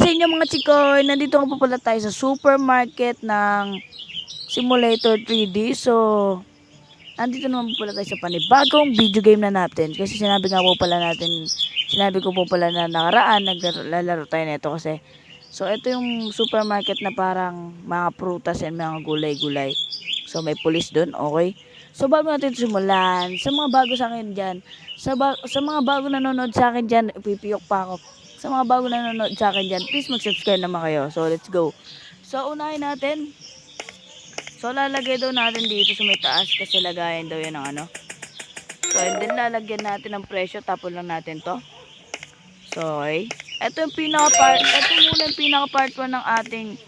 sa inyo mga chikoy, nandito nga po pala tayo sa supermarket ng Simulator 3D. So, nandito naman po pala tayo sa panibagong video game na natin. Kasi sinabi ko po pala na nakaraan, naglalaro tayo nito kasi. So, ito yung supermarket na parang mga prutas and mga gulay-gulay. So, may pulis dun, okay? So, bago natin simulan, sa mga bago sa akin dyan, sa mga bago nanonood sa akin dyan, ipipiyok pa ako. Sa mga bago nanonood sa akin dyan, please mag-subscribe naman kayo. So, let's go. So, unahin natin. So, lalagay daw natin dito sa may taas kasi lagayan daw yan ng ano. So, and then lalagyan natin ng presyo. Tapon lang natin to. So, okay. Ito muna yung pinaka-part 1 ng ating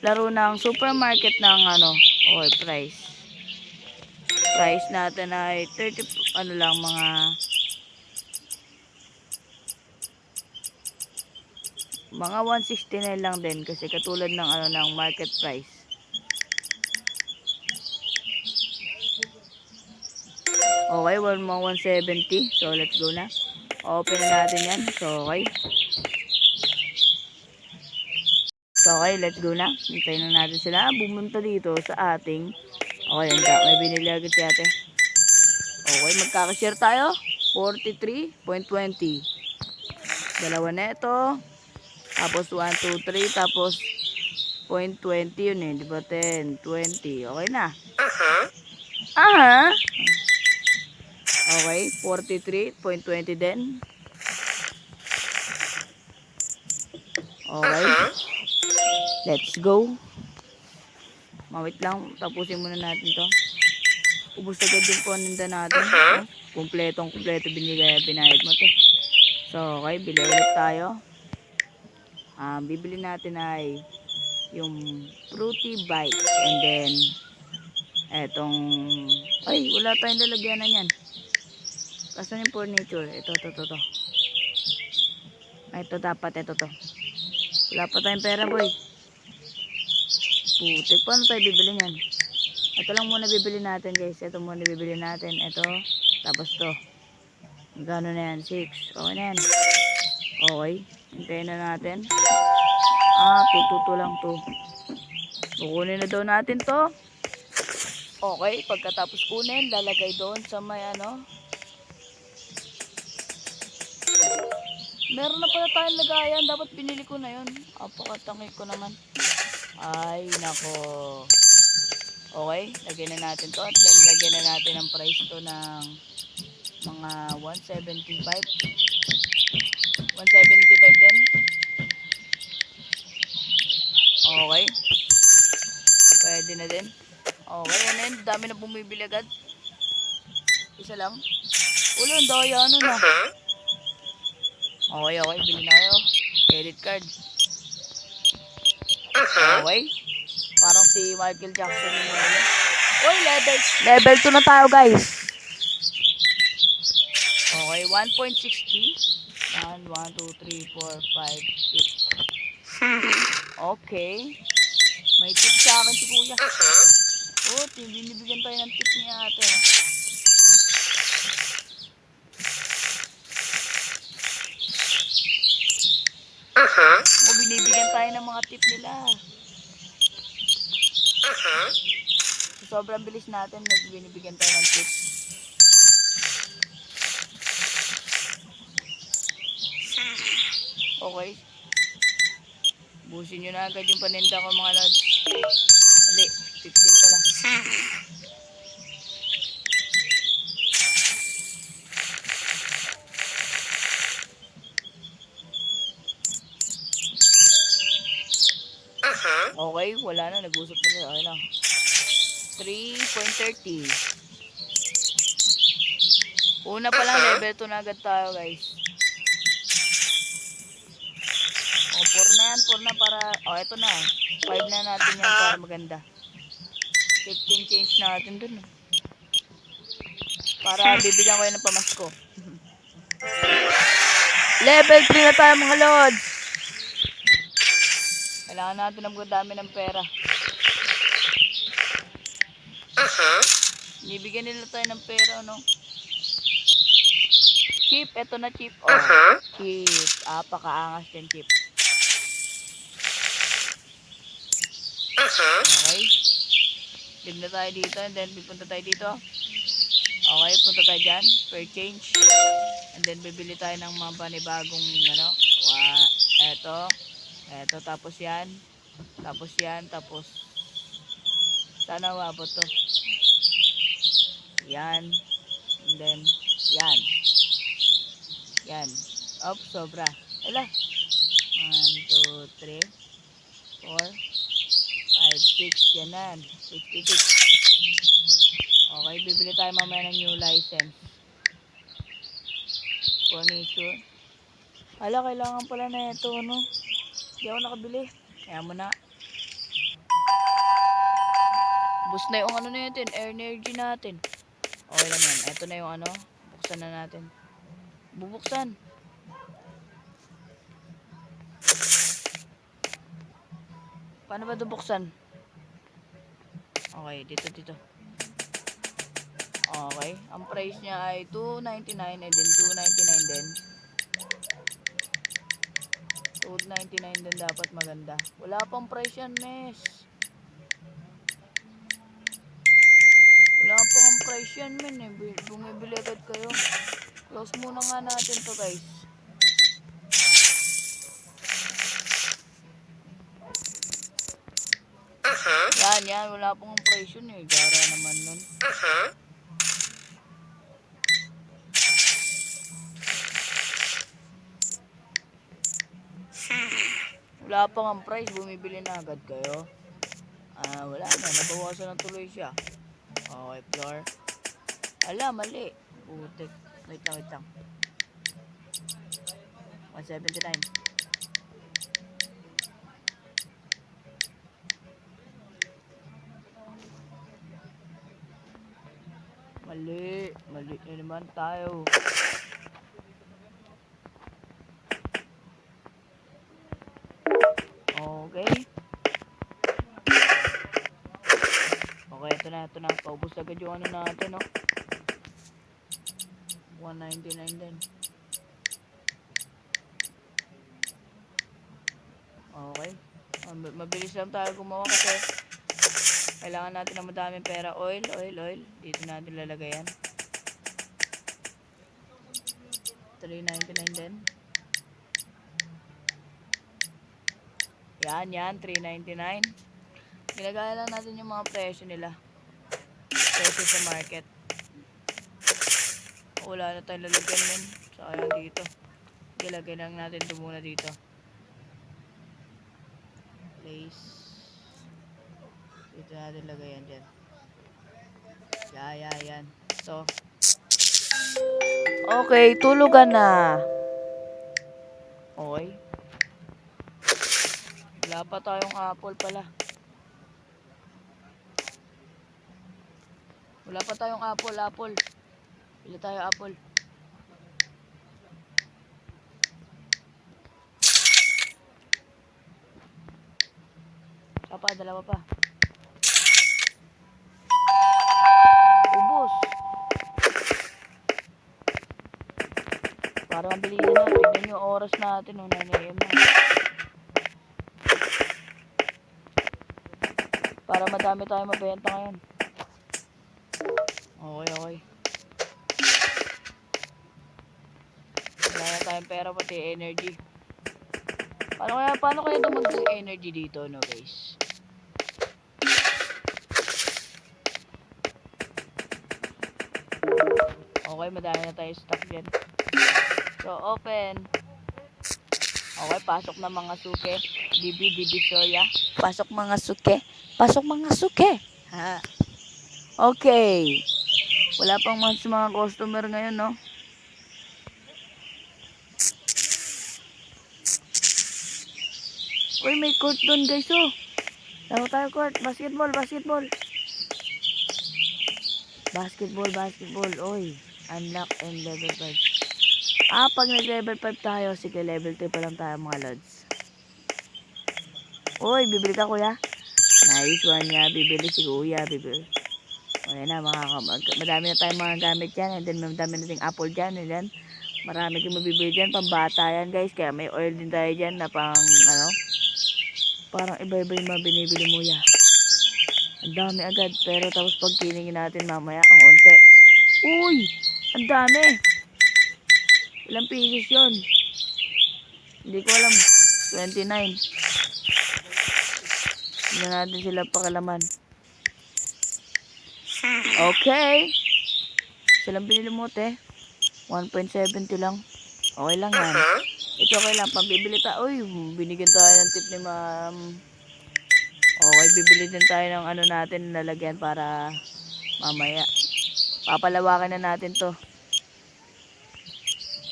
laro ng supermarket ng ano. Okay, price. Price natin ay 30, ano lang, mga 169 lang din kasi katulad ng ano ng market price. Okay, mga 170. So, let's go na. Open na natin yan. So, okay. So, okay, let's go na. Hintayin na natin sila bumunta dito sa ating. Okay, may binili agad si ate. Okay, magkakashare tayo. 43.20. Dalawa na ito. Tapos 1, 2, 3. Tapos 0.20 yun eh. Diba 10, 20. Okay na. Aha. Okay, 43.20 din. Okay. Let's go. Mawait lang. Tapusin muna natin to. Ubus agad yung paninda natin. Kompleto binayad mo to. So, okay. Bili ulit tayo. Bibili natin ay yung fruity bites. And then, etong, ay, wala tayong lalagyanan yan. Kasan yung furniture? Ito. Ay, ito dapat. Ito to. Wala pa tayong pera, boy. Putik. Paano tayo bibili yan? Ito lang muna bibili natin, guys. Ito muna bibili natin. Ito. Tapos to. Gano'n na yan? 6. Okay na yan. Okay. Hintayin na natin. Tututo lang to. Kukunin na daw natin to. Okay. Pagkatapos kunin, lalagay doon sa may ano. Meron na pala tayong lagayan. Dapat binili ko na yun. Apakatangay ko naman. Ay, nako. Okay, lagyan na natin to. At lagyan na natin ang price to ng mga 175. 175 din. Okay. Pwede na din. Okay, and then, dami na bumibili agad. Isa lang. Ulo, ang daya ano na. Okay, bili na kayo. Credit card. Okay. Parang si Michael Jackson yung ano. Uy, level 2 na tayo, guys. Okay, 1.60. 1, 2, 3, 4, 5, 6. Okay. May tip sa akin si kuya. Binibigyan tayo ng tip niya ate. Binibigyan tayo ng mga tip nila. Sobrang bilis natin, binibigyan tayo ng tip. Okay. Busin nyo na agad yung paninda ko mga lods. Hindi, 15 pala. Okay, wala na, nag-usap na. Okay na. 3.30. Una pa lang, level 2 na agad tayo, guys. 4 na yan, 4 na para, eto na. 5 na natin yan para maganda. 15 change natin dun. Para bibigyan ko yan ng pamasko. Level 3 na tayo mga lods. Kailangan natin ng dami ng pera. Bibigyan nila tayo ng pera, no? Chip, eto na chip. Chip. Pakaangas yan, chip. Okay. Lig na tayo dito and then punta tayo dito. Okay, punta tayo dyan. Per change. And then bibili tayo ng mga panibagong ano. Eto. Tapos yan. Tapos sana wabot to. Yan. And then yan. Yan. Up, sobra. Hala. 1, 2, 3, 4, 5, 6. Yan na. 66. Okay, bibili tayo mamaya ng new license. Furniture. Hala, kailangan pala na ito, no? Hindi ako nakabili. Kaya mo na. Boost na yung ano natin, energy natin. Okay lang yan. Ito na yung ano. Buksan na natin. Bubuksan. Paano ba ito buksan? Okay, dito. Okay, ang price niya ay $2.99 and then $2.99 din. $2.99 din dapat maganda. Wala pang price yan, mes. Wala pang price yan, men. Bumibili agad kayo. Close muna nga natin to, guys. Yan. Wala pang price yun eh. Gara naman nun. Wala pang ang price. Bumibili na agad kayo. Wala na. Nabawasan na tuloy siya. Okay, floor. Ala, mali. Putik. Wait lang. 179. Mali na naman tayo. Okay. Okay, ito na. Paubos agad yung ano natin, no? 199 din. Okay. Mabilis lang tayo gumawa kasi kailangan natin ng madaming pera. Oil. Dito natin lalagay yan. 399 din. Yan, 399. Ginagaya lang natin yung mga presyo nila. Presyo sa market. Wala na tayong lalagyan, men. Sayang dito. Ilagay lang natin ito muna dito. Place. Dito natin lagay yan dyan. Yan. So. Okay, tulugan na. Okay. Wala pa tayong apple pala. Wala pa tayong apple. Pili tayo apple. Dalawa pa. Ubus. Para mabilisan na. Tignan yung oras natin. 9 AM na. Para madami tayo mabenta ngayon. Okay. Wala na tayong pera pati energy. Paano kaya dumag yung energy dito, no, guys? Okay, madami na tayo stock dyan. So, open. Okay, pasok na mga suke. DB Soya. Pasok mga suke. Ha. Okay. Wala pang mga customer ngayon, no? Uy, may court doon, guys, oh. Laro tayo court. Basketball. Oy. Unlock and level 5. Pag nag-level 5 tayo, sige, level 3 pa lang tayo, mga lods. Uy, bibili ka, kuya. Nice one niya. Bibili si kuya. O, yan na, madami na tayong mga gamit yan. And then, madami na ting apple dyan. And then, marami kang mabibili dyan. Pambata yan, guys. Kaya may oil din tayo dyan na parang iba-iba yung mga binibili mo, ya. Ang dami agad. Pero tapos pag tiningin natin mamaya, ang onte. Uy! Ang dami! Ilang pieces yun? Hindi ko alam. 29. Hindi natin sila pakalaman. Okay. Silang binili mo, te. 1.70 lang. Okay lang yan. Ito okay lang. Pambibili tayo. Uy, binigyan tayo ng tip ni ma'am. Okay, bibili din tayo ng ano natin lalagyan para mamaya. Papalawakan na natin to.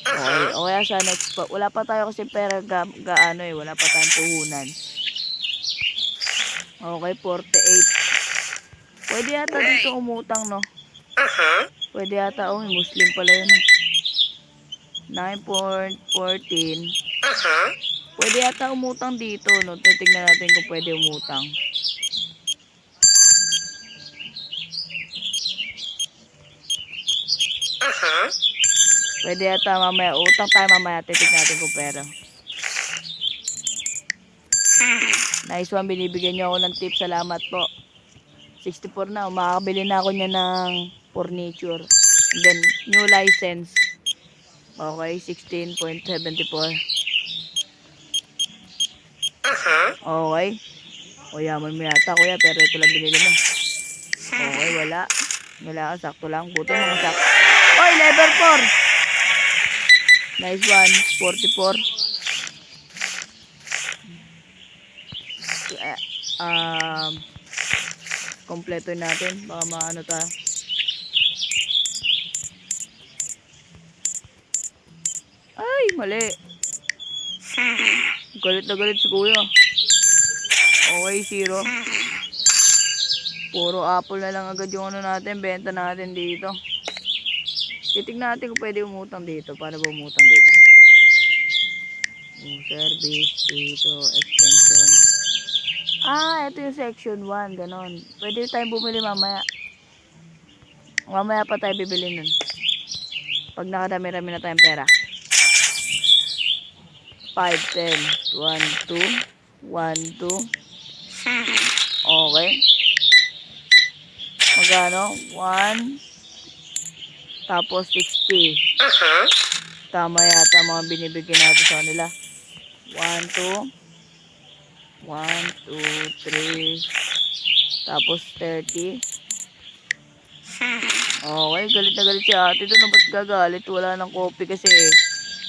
Okay, o kaya sa next pa. Wala pa tayo kasi pera gaano eh. Wala pa tayong puhunan. Okay, 48. Pwede yata dito umutang, no? Pwede yata. Oh, Muslim pala yun. 9.14. Pwede yata umutang dito, no? Titignan natin kung pwede umutang. Pwede yata mamaya. Utang tayo mamaya. Titignan natin kung pera. Nice one. Binibigyan niyo ako ng tip. Salamat po. 64 na. Makakabili na ako niya ng furniture. And then, new license. Okay, 16.74. Okay. O, yaman mo yata, kuya. Pero ito lang binili mo. Okay, wala. Wala ka. Sakto lang. Buti mga sakto. Oy, level 4. Nice one. 44. Kompleto natin. Baka maano tayo. Ay, mali. Galit na galit si kuya. Okay, 0. Puro apple na lang agad yung ano natin. Benta natin dito. Titignan natin kung pwede umutang dito. Para ba umutang dito? Service dito. Extension. Ito yung section 1. Ganon. Pwede tayong bumili mamaya. Mamaya pa tayo bibili nun. Pag nakadami-rami na tayong pera. 5, 10, 1, 2, 1, 2. Okay. Magano? 1. Tapos 60. Tama yata mga binibigyan natin sa kanila. 1, 2. 1, 2, 3. Tapos 30. Okay, galit na galit si ate doon. Ba't gagalit? Wala nang coffee kasi.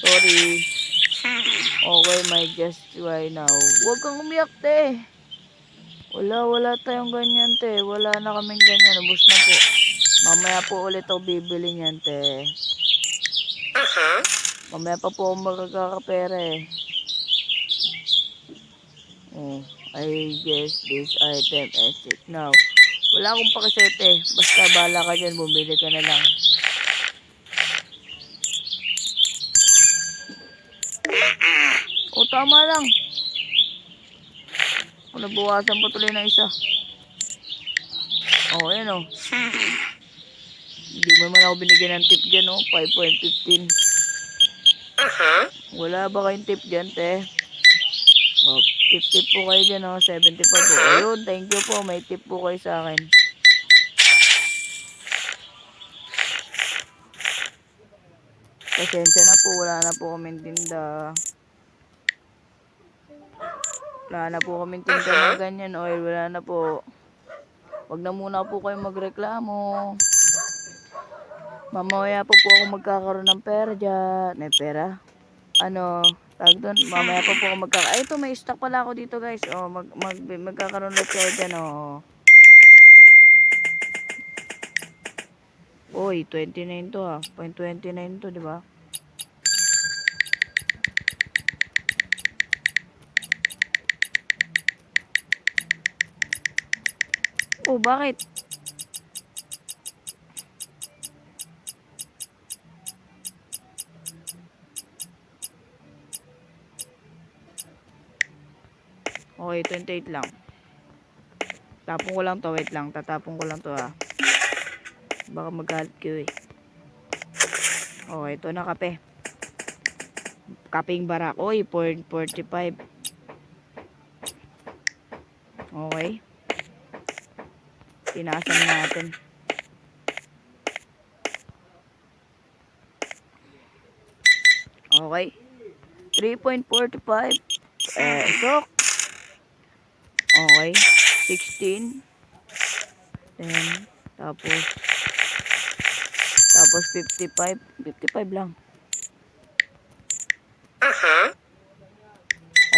Sorry. Okay, my just why now. Huwag kang umiyak, te. Wala tayong ganyan, te. Wala na kaming ganyan. Ubus na po. Mamaya po ulit ako bibili niyan, te. Mamaya pa po ako magkakapera eh. Oh, I guess this item is it now. Wala akong pakisete. Basta bala ka dyan, bumili ka na lang. O, tama lang. O, nabuwasan pa tuloy ng isa. O, ayan o. Hindi mo naman ako binigyan ng tip dyan o. 5.15. Wala ba kayong tip dyan, te? O, tip po kayo dyan o. 75 po. Ayun, thank you po. May tip po kayo sa akin. Pasensya na po, wala na po kaming tinda. Wala na po kaming tinda ng ganyan oil. Wala na po. Wag na muna po kayo magreklamo. Mamaya po ako magkakaroon ng pera dyan. May pera? Ano, tawag doon. Mamaya po ako magkakaroon. Ay, ito may stock pala ako dito guys. O, magkakaroon ulit kayo dyan o. Uy, 29 to ha. 0.29 to, di ba? Oh, bakit? Okay, 28 lang. Tapong ko lang to. Wait lang. Tatapong ko lang to ha. Baka magalit kayo eh. Okay, ito na kape. Kaping barak. Uy, 45. Okay. Tinasan natin. Okay. 3.45 sok. Okay. 16. Then, tapos 55. 55 lang.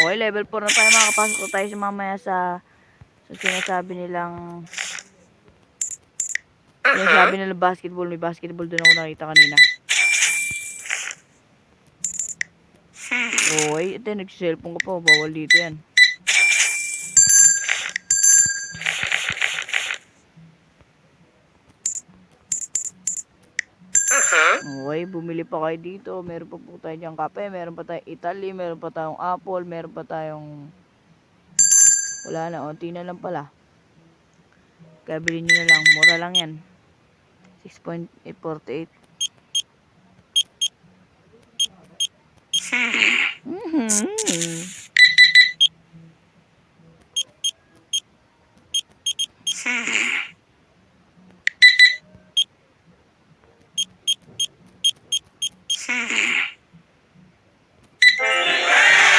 Okay, level 4 na tayo. Makapasok na tayo sa mamaya sa sinasabi nilang basketball. May basketball doon ako nakita kanina. Okay, ito nagsiselfone ko pa. Bawal dito yan. Okay, bumili pa kayo dito. Meron pa po tayo diyang kape. Meron pa tayong Italy. Meron pa tayong apple. Meron pa tayong... Wala na. Unti na lang pala. Kaya bilhin nyo na lang. Mura lang yan. 6.848.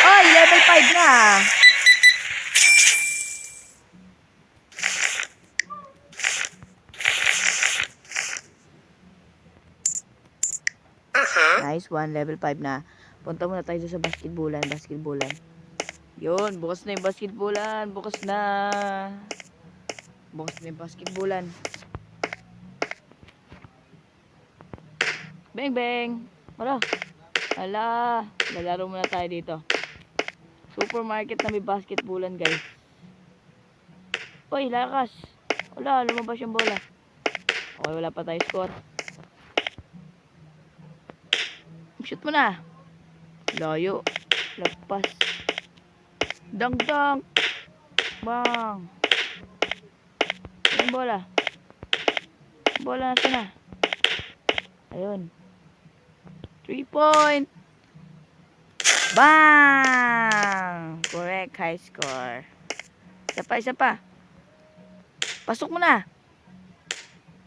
Ay, level 5 na. Nice one, level 5 na. Punta muna tayo sa basketballan. Yun, bukas na yung basketballan. Bukas na yung basketballan. Bang bang. Hala, lalaro muna tayo dito. Supermarket na may basketballan, guys. Uy, lakas. Wala, lumabas yung bola. Okay, wala pa tayo score. Shoot mo na. Layo. Lagpas. Dang. Bang. Yung bola. Bola nasa na. Ayun. 3 point. Bang! Correct, high score. Isa pa. Pasok mo na.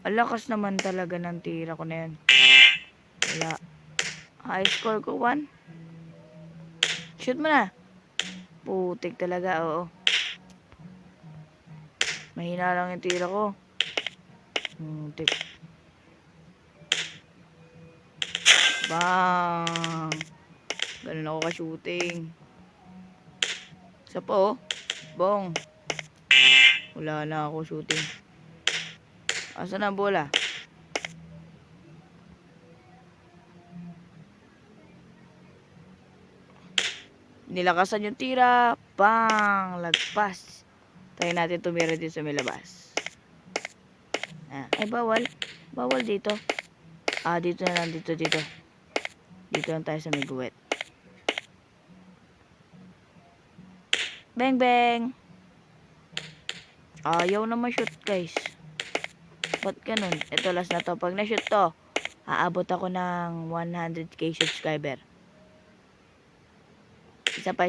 Ang lakas naman talaga ng tira ko na yan. Wala. High score ko 1. Shoot mo na. Putik talaga, oo. Mahina lang yung tira ko. Putik. Bang! Ganun ako ka-shooting. Isa pa, oh. Bong. Wala na ako shooting. Asa na ang bola? Nilakasan yung tira. Bang! Lagpas. Tayo natin tumira din sa may labas. Ay, bawal. Bawal dito. Dito na lang. Dito. Dito lang tayo sa may guwet. Bang, bang! Ayaw naman shoot, guys. Ba't ganun? Ito, last na to. Pag na-shoot to, aabot ako ng 100k subscriber. Isa pa.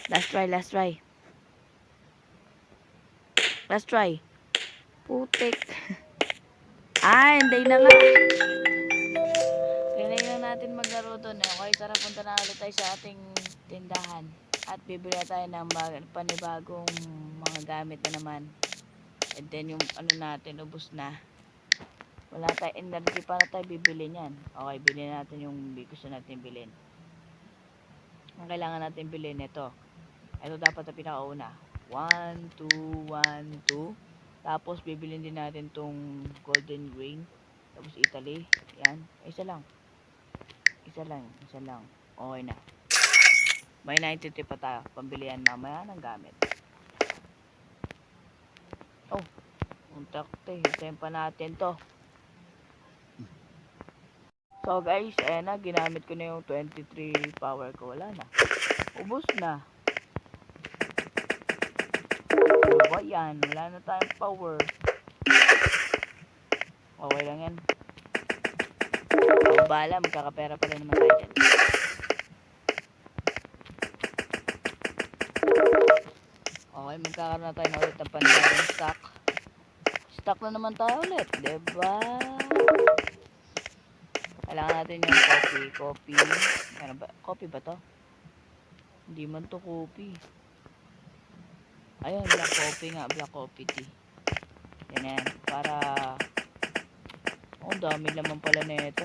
Last try. Putik. Hindi na nga. Tinay lang natin maglaro doon. Okay, tara, punta na ulit tayo sa ating tindahan. At bibili tayo ng panibagong mga gamit na naman. And then yung natin, ubos na. Wala tayo energy para tayo bibili niyan. Okay, bilhin natin yung gusto natin bilhin. Ang kailangan natin bilhin, ito dapat na pinakauna. 1, 2, 1, 2. Tapos bibilin din natin tong golden ring. Tapos Italy. Yan. Isa lang. Okay na. May 93 pa tayo. Pambilihan mamaya ng gamit. Untakte. Hintayin pa natin to. So guys, ayan na. Ginamit ko na yung 23 power ko. Wala na. Ubus na. Ano ba yan? Wala na tayong power. Okay lang yan. Bala, magkakapera pa rin naman tayo dyan. Okay, magkakaroon na tayo na ulit ng panibagong stock. Stock na naman tayo ulit, diba? Kailangan natin yung coffee. Coffee. Ano ba? Coffee ba to? Hindi man to coffee. Ayun, black coffee nga. Black coffee tea. Yan. Para... Oh, dami naman pala na ito.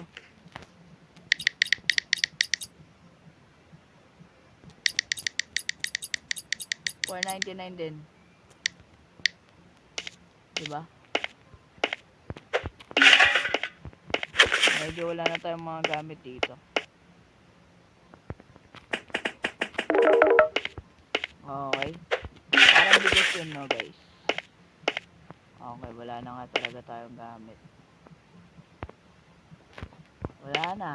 $4.99 din. Diba? Medyo wala na tayong mga gamit dito. Okay. Parang bigas yun, no, guys? Okay, wala na nga talaga tayong gamit. Wala na.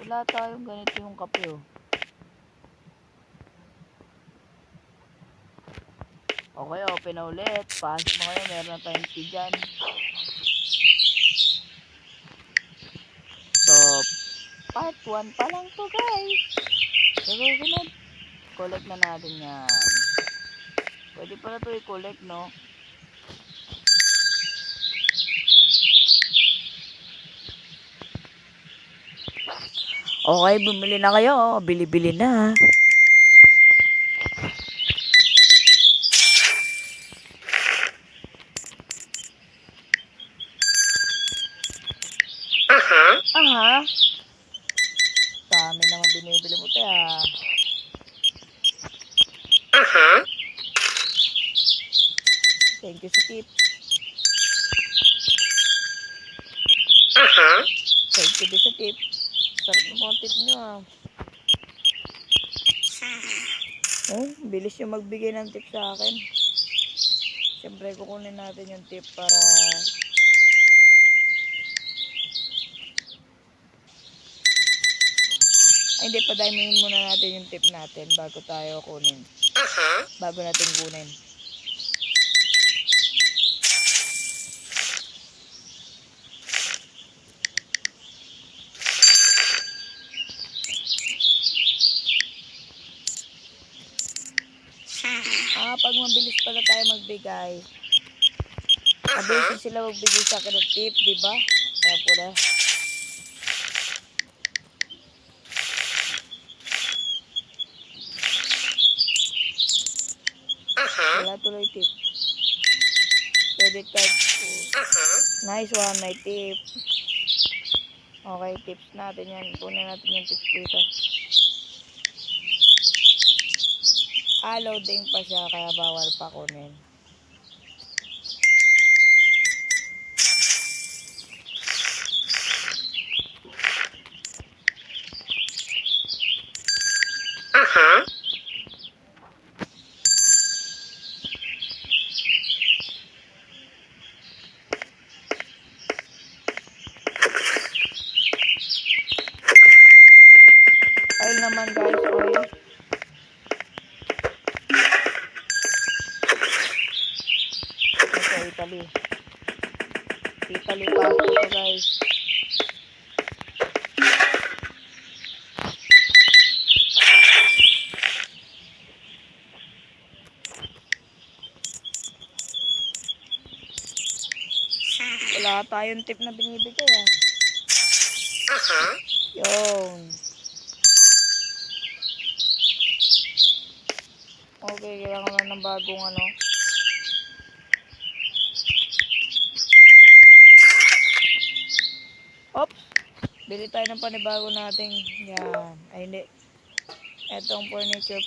Wala tayong ganito yung kape, oh. Okay, open na ulit. Pasok mo kayo, meron na tayong tea dyan. So, part 1 pa lang to, guys. Susunod, collect na natin yan. Pwede pala to i-collect, no? Okay, bumili na kayo. Bili-bili na. Aha. Dami naman binibili mo, te, ah. Thank you sa tip. Thank you din sa tip. Sarap ng mga tip nyo, ah. Oh, bilis yung magbigay ng tip sa akin. Siyempre, kukunin natin yung tip para... Ay, hindi, padamihin muna natin yung tip natin bago tayo kunin. Bago natin kunin. Pag mabilis pala tayo magbigay, mabilis sila magbigay sa akin ng tip, diba? Kaya po na. Wala tuloy tip. Credit card po. Nice one, may tip. Okay, tips natin yan. Kunin natin yung tips dito. Loading pa siya, kaya bawal pa kunin. Oil naman, guys, oil. Ito, Italy. Italy pa ito, guys. Wala tayong tip na binibigay, ah. Yun. Okay, kailangan na ng bagong ano. Oops! Bili tayo ng panibago nating yan. Ay, hindi. Etong furniture.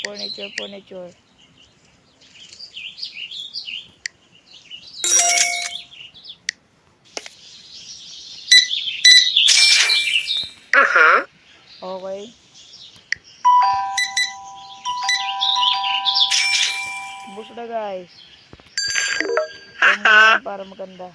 Okay. Bus na, guys. Para maganda.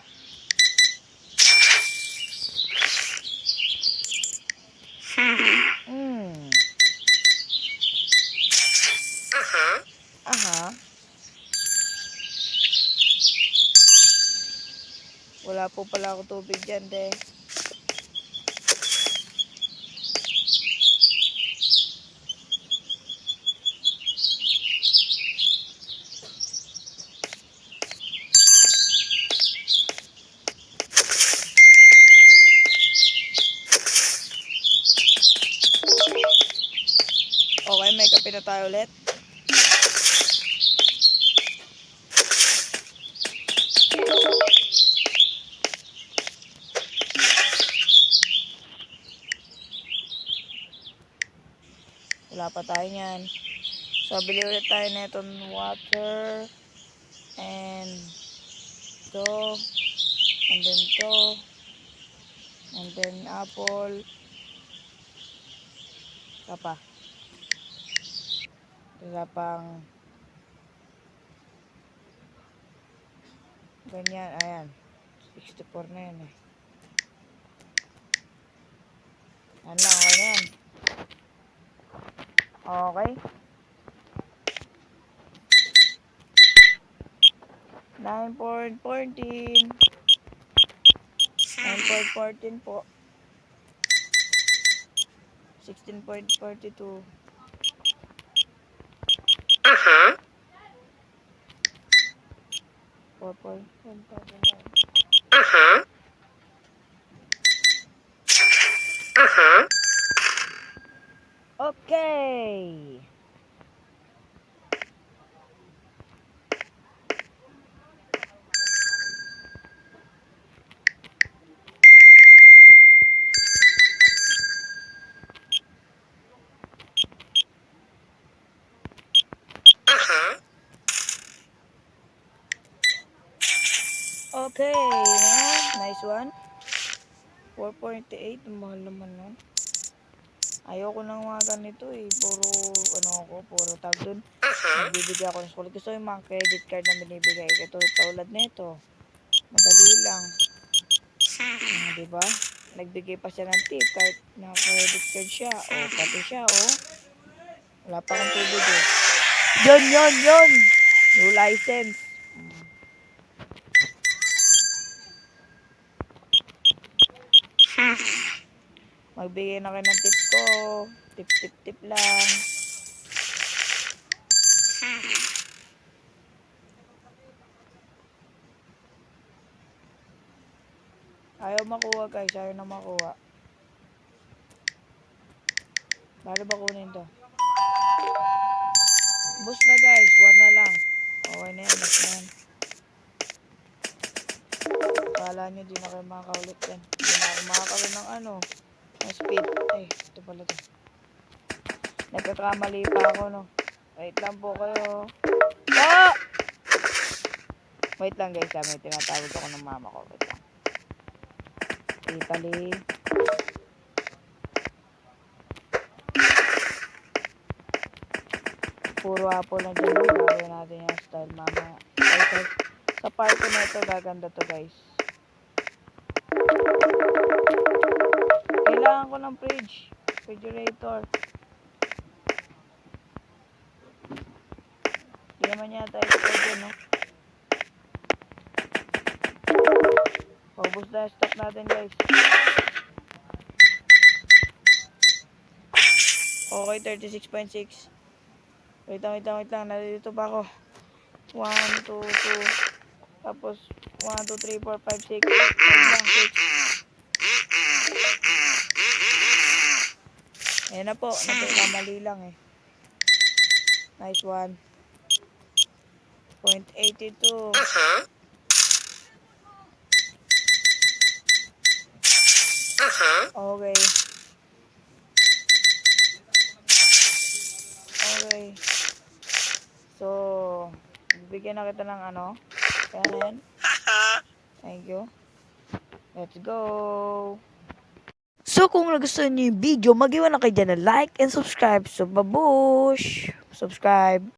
Wala po pala ako tubig dyan, de. Okay, may kape na tayo ulit. Wala pa tayo niyan. So, bili ulit tayo na itong water. And to. And then to. And then apple. Kapa. Wala pang ganyan. Ayan. 64 na yan eh. Yan lang. Okay na yan. Okay. 9.14. 9.14 po. 16.42. 4.1. Okay. Okay, nice one. 4.8, mahal naman nun. Ayoko ng mga ganito eh. Puro tag dun. Nagbibigay ako ng school. Gusto yung mga credit card na binibigay. Ito, tulad nito. Madali lang. Diba? Nagbigay pa siya ng tip kahit na credit card siya. O, pati siya, o. Wala pa akong tubig eh. Yun! New license. Magbigay na kayo ng tip ko. Tip lang. Ayaw makuha guys. Ayaw na makuha. Bala ba kunin to? Boost na guys. 1 na lang. Okay na yan. Mas na yan. Kala nyo di na kayo makakaulit yan. Hindi na ako makakaulit ng ng speed. Ay, ito pala to. Nagkakamali pa ako no. Wait lang po kayo. Ah! Wait lang guys. May tinatawag ako ng mama ko. Wait lang. Italy. Puro apple na dyan. Gagawin natin yung style mama. Okay. Sa part ko na ito, gaganda to guys. Kailangan ko ng fridge. Refrigerator. Hindi naman yata ito dyan, no? Paubos na stock natin guys. Okay, 36.6. Wait lang. Nandito pa ako. 1, 2, 2. Tapos, 1, 2, 3, 4, 5, 6. 6. Ayan na po. Nagkakamali lang eh. Nice one. 0.82. Okay. So, bigyan na kita ng Ayan. Thank you. Let's go. So, kung nagustuhan niyo yung video, mag-iwan na kayo dyan ng like and subscribe. So, babush! Subscribe.